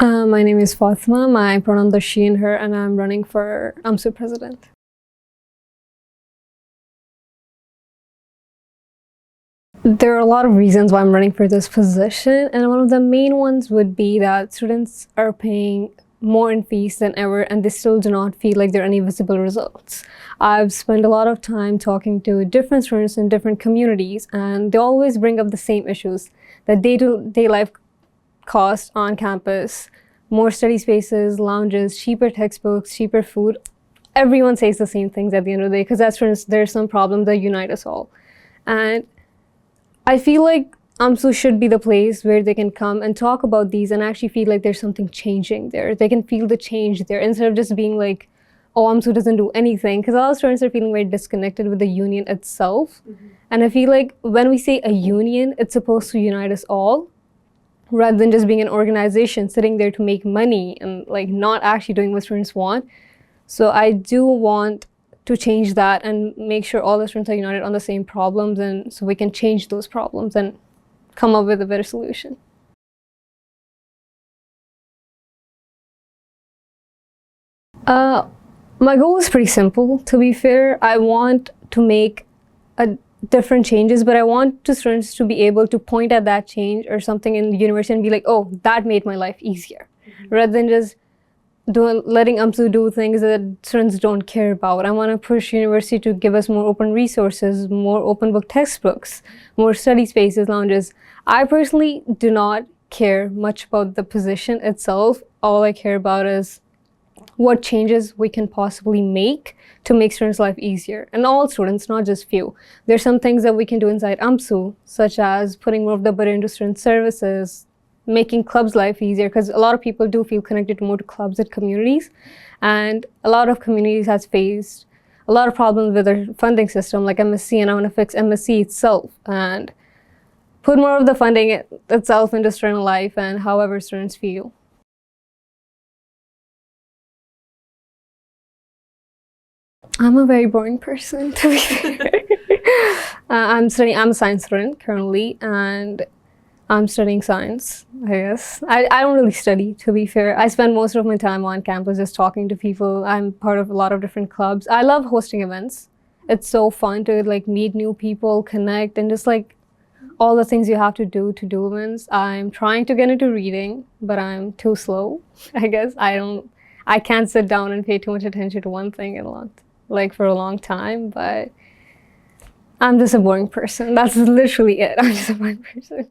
My name is Fatima. My pronouns are she and her, and I'm running for UMSU President. There are a lot of reasons why I'm running for this position, and one of the main ones would be that students are paying more in fees than ever, and they still do not feel like there are any visible results. I've spent a lot of time talking to different students in different communities, and they always bring up the same issues: the day-to-day life cost on campus, more study spaces, lounges, cheaper textbooks, cheaper food. Everyone says the same things at the end of the day, because as students, there's some problems that unite us all. And I feel like UMSU should be the place where they can come and talk about these and actually feel like there's something changing there. They can feel the change there instead of just being like, oh, UMSU doesn't do anything, because a lot of students are feeling very disconnected with the union itself. And I feel like when we say a union, it's supposed to unite us all, rather than just being an organization sitting there to make money and like not actually doing what students want. So I do want to change that and make sure all the students are united on the same problems, and so we can change those problems and come up with a better solution. My goal is pretty simple, to be fair. I want to make different changes, but I want the students to be able to point at that change or something in the university and be like, oh, that made my life easier, rather than just letting UMSU do things that students don't care about. I want to push university to give us more open resources, more open book textbooks, more study spaces, lounges. I personally do not care much about the position itself. All I care about is what changes we can possibly make to make students' life easier. And all students, not just few. There's some things that we can do inside UMSU, such as putting more of the budget into student services, making clubs' life easier, because a lot of people do feel connected more to clubs and communities. And a lot of communities has faced a lot of problems with their funding system, like MSc, and I want to fix MSc itself and put more of the funding itself into student life and however students feel. I'm a very boring person, to be fair. I'm a science student currently, and I'm studying science, I guess. I don't really study, to be fair. I spend most of my time on campus just talking to people. I'm part of a lot of different clubs. I love hosting events. It's so fun to like meet new people, connect, and just like all the things you have to do events. I'm trying to get into reading, but I'm too slow, I guess. I can't sit down and pay too much attention to one thing for a long time, but I'm just a boring person. That's literally it. I'm just a boring person.